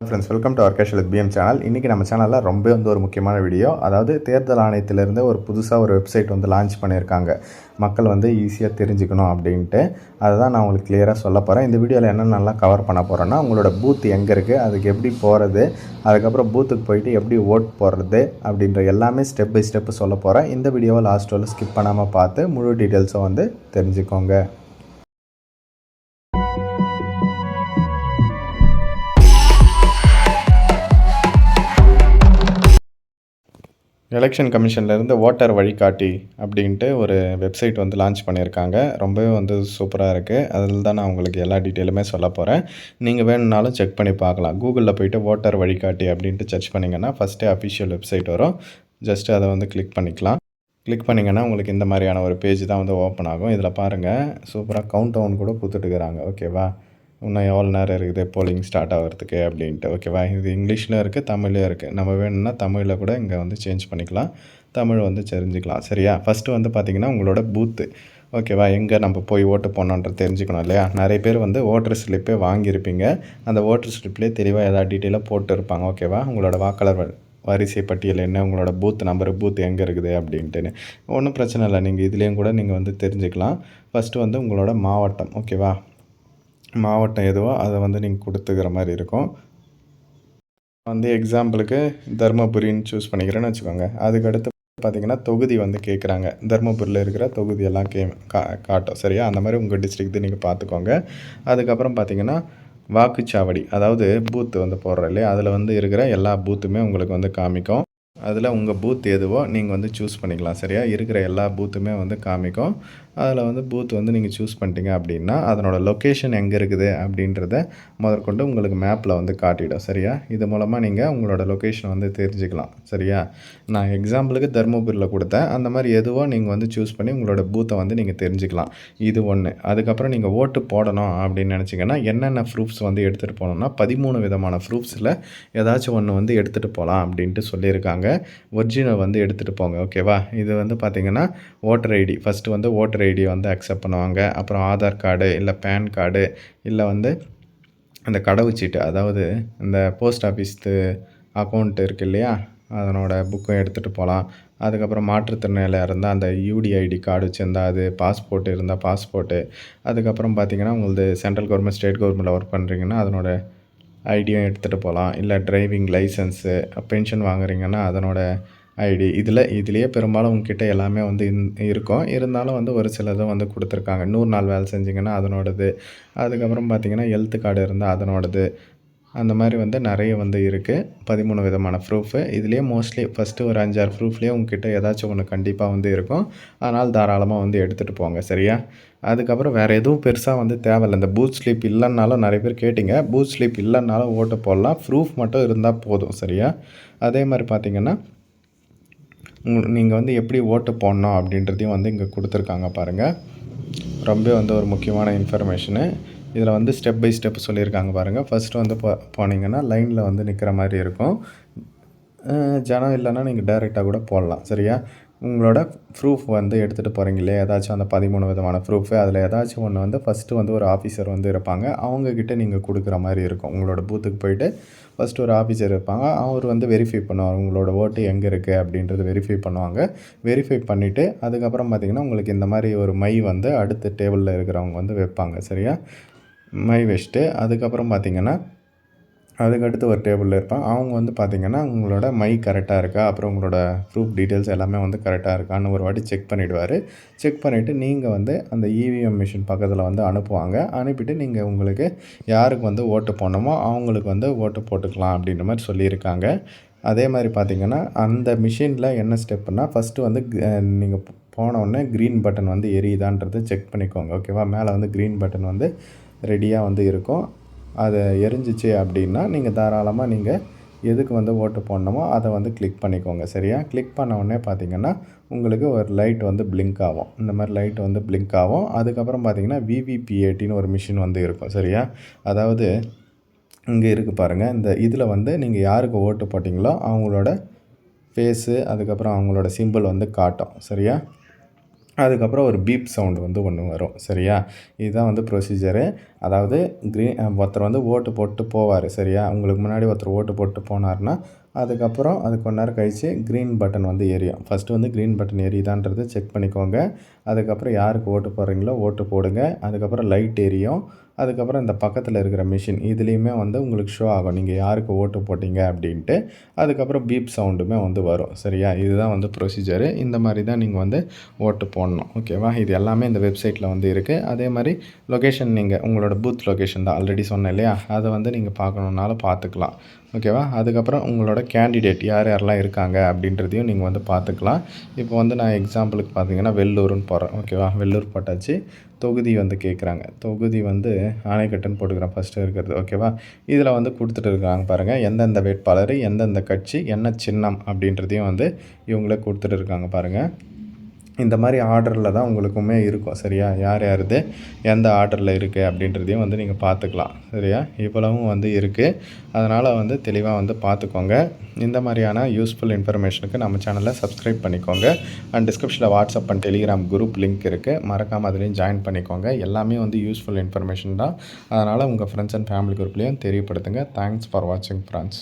Friends, welcome to our casual with PM channel. இன்றைக்கி நம்ம சேனலில் ரொம்ப ஒரு முக்கியமான வீடியோ. அதாவது தேர்தல் ஆணையத்திலேருந்து ஒரு புதுசாக ஒரு வெப்சைட் லான்ச் பண்ணியிருக்காங்க. மக்கள் ஈஸியாக தெரிஞ்சுக்கணும் அப்படின்ட்டு. அதை தான் நான் உங்களுக்கு கிளியராக சொல்ல போகிறேன். இந்த வீடியோவில் என்ன நல்லா கவர் பண்ண போகிறேன்னா, உங்களோட பூத் எங்கே இருக்குது, அதுக்கு எப்படி போகிறது, அதுக்கப்புறம் பூத்துக்கு போயிட்டு எப்படி ஓட் போடுறது அப்படின்ற எல்லாமே ஸ்டெப் பை ஸ்டெப்பு சொல்ல போகிறேன். இந்த வீடியோவை லாஸ்ட் வரலும் ஸ்கிப் பண்ணாமல் பார்த்து முழு டீட்டெயில்ஸும் தெரிஞ்சுக்கோங்க. எலெக்ஷன் கமிஷன்லேருந்து ஓட்டர் வழிகாட்டி அப்படின்ட்டு ஒரு வெப்சைட் லான்ச் பண்ணியிருக்காங்க. ரொம்பவே சூப்பராக இருக்குது. அதில் தான் நான் உங்களுக்கு எல்லா டீட்டெயிலுமே சொல்ல போகிறேன். நீங்கள் வேணும்னாலும் செக் பண்ணி பார்க்கலாம். கூகுளில் போய்ட்டு ஓட்டர் வழிகாட்டி அப்படின்ட்டு சர்ச் பண்ணிங்கன்னா ஃபஸ்ட்டே அஃபிஷியல் வெப்சைட் வரும். ஜஸ்ட்டு அதை கிளிக் பண்ணிக்கலாம். கிளிக் பண்ணிங்கன்னா உங்களுக்கு இந்த மாதிரியான ஒரு பேஜ் தான் ஓப்பன் ஆகும். இதில் பாருங்கள், சூப்பராக கவுண்ட் டவுன் கூட கொடுத்துட்டுருக்குறாங்க. ஓகேவா, இன்னும் எவ்வளோ நேரம் இருக்குது போலிங் ஸ்டார்ட் ஆகிறதுக்கு அப்படின்ட்டு. ஓகேவா, இது இங்கிலீஷ்லையும் இருக்குது, தமிழ்லையும் இருக்குது. நம்ம வேணும்னா தமிழில் கூட இங்கே சேஞ்ச் பண்ணிக்கலாம், தமிழ் தெரிஞ்சுக்கலாம். சரியா, ஃபஸ்ட்டு பார்த்திங்கன்னா உங்களோட பூத்து. ஓகேவா, எங்கே நம்ம போய் ஓட்டு போடணுன்றது தெரிஞ்சுக்கணும் இல்லையா. நிறைய பேர் ஓட்டர் ஸ்லிப்பே வாங்கியிருப்பீங்க. அந்த ஓட்டர் ஸ்லிப்லேயே தெளிவாக ஏதாவது டீட்டெயிலாக போட்டு இருப்பாங்க. ஓகேவா, உங்களோட வாக்காளர் வரிசை பட்டியல் என்ன, உங்களோட பூத் நம்பரு, பூத் எங்கே இருக்குது அப்படின்ட்டுன்னு ஒன்றும் பிரச்சனை இல்லை. நீங்கள் இதுலேயும் கூட நீங்கள் தெரிஞ்சுக்கலாம். ஃபஸ்ட்டு உங்களோட மாவட்டம். ஓகேவா, மாவட்டம் எதுவோ அதை நீங்கள் கொடுத்துக்கிற மாதிரி இருக்கும். எக்ஸாம்பிளுக்கு தருமபுரின்னு சூஸ் பண்ணிக்கிறேன்னு வச்சுக்கோங்க. அதுக்கடுத்து பார்த்திங்கன்னா தொகுதி கேட்குறாங்க. தருமபுரியில் இருக்கிற தொகுதியெல்லாம் காட்டும். சரியா, அந்த மாதிரி உங்கள் டிஸ்ட்ரிக்ட் நீங்கள் பார்த்துக்கோங்க. அதுக்கப்புறம் பார்த்திங்கன்னா வாக்குச்சாவடி, அதாவது பூத்து போடுறோம் இல்லையா, அதில் இருக்கிற எல்லா பூத்துமே உங்களுக்கு காமிக்கும். அதில் உங்கள் பூத் எதுவோ நீங்கள் சூஸ் பண்ணிக்கலாம். சரியா, இருக்கிற எல்லா பூத்துமே காமிக்கும். அதில் பூத் நீங்கள் சூஸ் பண்ணிட்டீங்க அப்படின்னா அதனோட லொக்கேஷன் எங்கே இருக்குது அப்படின்றத முதற்கொண்டு உங்களுக்கு மேப்பில் காட்டிடும். சரியா, இது மூலமாக நீங்கள் உங்களோட லொக்கேஷனை தெரிஞ்சுக்கலாம். சரியா, நான் எக்ஸாம்பிளுக்கு தருமபுரியில் கொடுத்தேன். அந்த மாதிரி எதுவோ நீங்கள் சூஸ் பண்ணி உங்களோட பூத்தை நீங்கள் தெரிஞ்சுக்கலாம். இது ஒன்று. அதுக்கப்புறம் நீங்கள் ஓட்டு போடணும் அப்படின்னு நினச்சிங்கன்னா என்னென்ன ப்ரூஃப்ஸ் எடுத்துகிட்டு போகணுன்னா 13 விதமான ப்ரூஃப்ஸில் ஏதாச்சும் ஒன்று எடுத்துகிட்டு போகலாம் அப்படின்ட்டு சொல்லியிருக்காங்க. ஒரிஜினல் எடுத்துகிட்டு போங்க. ஓகேவா, இது பார்த்திங்கன்னா ஓட்டர் ஐடி. ஃபஸ்ட்டு ஓட்டர் ஐடியை அக்செப்ட் பண்ணுவாங்க. அப்புறம் ஆதார் கார்டு, இல்லை பேன் கார்டு, இல்லை அந்த கடவுச்சீட்டு, அதாவது இந்த போஸ்ட் ஆஃபீஸ் அக்கௌண்ட் இருக்குது இல்லையா, அதனோட புக்கும் எடுத்துகிட்டு போகலாம். அதுக்கப்புறம் மாற்றுத்திறனாளியாக இருந்தால் அந்த யூடிஐடி கார்டு வச்சுருந்தால் அது, பாஸ்போர்ட் இருந்தால் பாஸ்போர்ட்டு, அதுக்கப்புறம் பார்த்திங்கன்னா உங்களது சென்ட்ரல் கவர்மெண்ட், ஸ்டேட் கவர்மெண்ட்டில் ஒர்க் பண்ணுறீங்கன்னா அதனோட ஐடியும் எடுத்துகிட்டு போகலாம். இல்லை டிரைவிங் லைசன்ஸு, பென்ஷன் வாங்குறீங்கன்னா அதனோட ஐடி. இதுலேயே பெரும்பாலும் உங்ககிட்ட எல்லாமே இருக்கும். இருந்தாலும் ஒரு சிலதும் கொடுத்துருக்காங்க. 100 நாள் வேலை செஞ்சிங்கன்னா அதனோடது. அதுக்கப்புறம் பார்த்திங்கன்னா ஹெல்த் கார்டு இருந்தால் அதனோடது. அந்த மாதிரி நிறைய இருக்குது. 13 விதமான ப்ரூஃபு. இதுலேயே மோஸ்ட்லி ஃபஸ்ட்டு ஒரு 5-6 ப்ரூஃப்லேயே உங்ககிட்ட ஏதாச்சும் ஒன்று கண்டிப்பாக இருக்கும். அதனால் தாராளமாக எடுத்துகிட்டு போங்க. சரியா, அதுக்கப்புறம் வேறு எதுவும் பெருசாக தேவையில்லை. இந்த பூத் ஸ்லிப் இல்லைன்னாலும் நிறைய பேர் கேட்டிங்க. பூத் ஸ்லிப் இல்லைன்னாலும் ஓட்டு போடலாம். ப்ரூஃப் மட்டும் இருந்தால் போதும். சரியா, அதே மாதிரி பார்த்திங்கன்னா நீங்கள் எப்படி ஓட்டு போடணும் அப்படின்றதையும் இங்கே கொடுத்துருக்காங்க பாருங்கள். ரொம்ப ஒரு முக்கியமான இன்ஃபர்மேஷனு. இதில் ஸ்டெப் பை ஸ்டெப் சொல்லியிருக்காங்க பாருங்கள். ஃபஸ்ட்டு போனீங்கன்னா லைனில் நிற்கிற மாதிரி இருக்கும். ஜனம் இல்லைன்னா நீங்கள் டைரெக்டாக கூட போடலாம். சரியா, உங்களோட ப்ரூஃப் எடுத்துகிட்டு போகிறீங்க இல்லையா, ஏதாச்சும் அந்த 13 விதமான ப்ரூஃபு, அதில் ஏதாச்சும் ஒன்று ஃபஸ்ட்டு ஒரு ஆஃபீஸர் இருப்பாங்க. அவங்கக்கிட்ட நீங்கள் கொடுக்குற மாதிரி இருக்கும். உங்களோட பூத்துக்கு போயிட்டு ஃபஸ்ட்டு ஒரு ஆஃபீஸர் இருப்பாங்க. அவர் வெரிஃபை பண்ணுவாங்க உங்களோட ஓட்டு எங்கே இருக்குது அப்படின்றது வெரிஃபை பண்ணுவாங்க. வெரிஃபை பண்ணிவிட்டு அதுக்கப்புறம் பார்த்திங்கன்னா உங்களுக்கு இந்த மாதிரி ஒரு மை அடுத்த டேபிளில் இருக்கிறவங்க வைப்பாங்க. சரியா, மை வச்சுட்டு அதுக்கப்புறம் பார்த்திங்கன்னா அதுக்கடுத்து ஒரு டேபிளில் இருப்பாங்க. அவங்க பார்த்திங்கன்னா உங்களோட மை கரெக்டாக இருக்கா, அப்புறம் உங்களோட ப்ரூஃப் டீட்டெயில்ஸ் எல்லாமே கரெக்டாக இருக்கான்னு ஒரு வாட்டி செக் பண்ணிவிடுவார். செக் பண்ணிவிட்டு நீங்கள் அந்த இவிஎம் மிஷின் பக்கத்தில் அனுப்புவாங்க. அனுப்பிட்டு நீங்கள் உங்களுக்கு யாருக்கு ஓட்டு போடணுமோ அவங்களுக்கு ஓட்டு போட்டுக்கலாம் அப்படின்ற மாதிரி சொல்லியிருக்காங்க. அதே மாதிரி பார்த்திங்கன்னா அந்த மிஷினில் என்ன ஸ்டெப்புன்னா ஃபஸ்ட்டு நீங்கள் போனவுடனே க்ரீன் பட்டன் எரியுதான்றதை செக் பண்ணிக்கோங்க. ஓகேவா, மேலே க்ரீன் பட்டன் ரெடியாக இருக்கும். அதை எரிஞ்சிச்சு அப்படின்னா நீங்கள் தாராளமாக நீங்கள் எதுக்கு ஓட்டு போடணுமோ அதை கிளிக் பண்ணிக்கோங்க. சரியா, கிளிக் பண்ண உடனே பார்த்திங்கன்னா உங்களுக்கு ஒரு லைட் பிளிங்க் ஆகும். இந்த மாதிரி லைட் பிளிங்க் ஆகும். அதுக்கப்புறம் பார்த்திங்கன்னா விவிபிஏடின்னு ஒரு மிஷின் இருக்கும். சரியா, அதாவது இங்கே இருக்குது பாருங்கள். இந்த இதில் நீங்கள் யாருக்கு ஓட்டு போட்டிங்களோ அவங்களோட ஃபேஸு, அதுக்கப்புறம் அவங்களோட சிம்பிள் காட்டும். சரியா, அதுக்கப்புறம் ஒரு பீப் சவுண்டு வந்து ஒன்று வரும். சரியா? இதுதான் வந்து ப்ரொசீஜரு. அதாவது ஒருத்தர் வந்து ஓட்டு போட்டு போவார். சரியா? உங்களுக்கு முன்னாடி ஒருத்தர் ஓட்டு போட்டு போனாருன்னா, அதுக்கப்புறம் அது கொஞ்ச நேரம் கழிச்சு கிரீன் பட்டன் வந்து எரியும். ஃபர்ஸ்ட்டு வந்து கிரீன் பட்டன் எரியுதான்றத செக் பண்ணிக்கோங்க. அதுக்கப்புறம் யாருக்கு ஓட்டு போடுறீங்களோ ஓட்டு போடுங்க. அதுக்கப்புறம் லைட் எரியும். அதுக்கப்புறம் இந்த பக்கத்தில இருக்கிற மிஷின் இதுலேயுமே வந்து உங்களுக்கு ஷோ ஆகும். நீங்க யாருக்கு ஓட்டு போட்டீங்க அப்படின்ட்டு. அதுக்கப்புறம் பீப் சவுண்டுமே வந்து வரும். சரியா? இதுதான் வந்து ப்ரொசீஜரு. இந்த மாரி தான் நீங்க வந்து ஓட்டு போடணும். ஓகேவா? இது எல்லாமே இந்த வெப்சைட்ல வந்து இருக்கு. அதே மாரி லொகேஷன் நீங்க உங்களோட பூத் லொகேஷன் தான் ஆல்ரெடி சொன்னேன் இல்லையா? அத வந்து நீங்க பார்க்கணும்னாலும் பார்த்துக்கலாம். ஓகேவா? அதுக்கப்புறம் உங்களோட கேண்டிடேட் யார் யாரெல்லாம் இருக்காங்க அப்படின்றதையும் நீங்க வந்து பார்த்துக்கலாம். இப்போ வந்து நான் எக்ஸாம்பிளுக்கு பார்த்தீங்கன்னா, வெள்ளூர்ன்னு போடுறேன். ஓகேவா? வெள்ளூர் போட்டாச்சு. தொகுதி வந்து கேட்குறாங்க. தொகுதி வந்து ஆணைக்கட்டுன்னு போட்டுக்கிறேன் ஃபர்ஸ்ட்டு இருக்கிறது. ஓகேவா? இதில வந்து குடுத்துட்டு இருக்காங்க பாருங்க. எந்தெந்த வேட்பாளர், எந்தெந்த கட்சி, என்ன சின்னம் அப்படின்றதையும் வந்து இவங்களே குடுத்துட்டு இருக்காங்க பாருங்க. இந்த மாரி ஆர்டர்ல தான் உங்களுக்குமே இருக்கும். சரியா? யார் யாருது எந்த ஆர்டர்ல இருக்கு அப்படின்றதையும் வந்து நீங்க பார்த்துக்கலாம். சரியா? இவ்வளவும் வந்து இருக்கு. அதனால வந்து தெளிவா வந்து பார்த்துக்கோங்க. இந்த மாரியான யூஸ்ஃபுல் இன்ஃபர்மேஷனுக்கு நம்ம சேனலை சப்ஸ்கிரைப் பண்ணிக்கோங்க. அண்ட் டிஸ்கிரிப்ஷனில் WhatsApp and Telegram group link இருக்குது. மறக்காமல் அதுலேயும் ஜாயின் பண்ணிக்கோங்க. எல்லாமே வந்து யூஸ்ஃபுல் இன்ஃபர்மேஷன் தான். அதனால் உங்கள் ஃப்ரெண்ட்ஸ் அண்ட் ஃபேமிலி குரூப்லேயும் தெரியப்படுத்துங்க. தேங்க்ஸ் ஃபார் வாட்சிங் ஃப்ரெண்ட்ஸ்.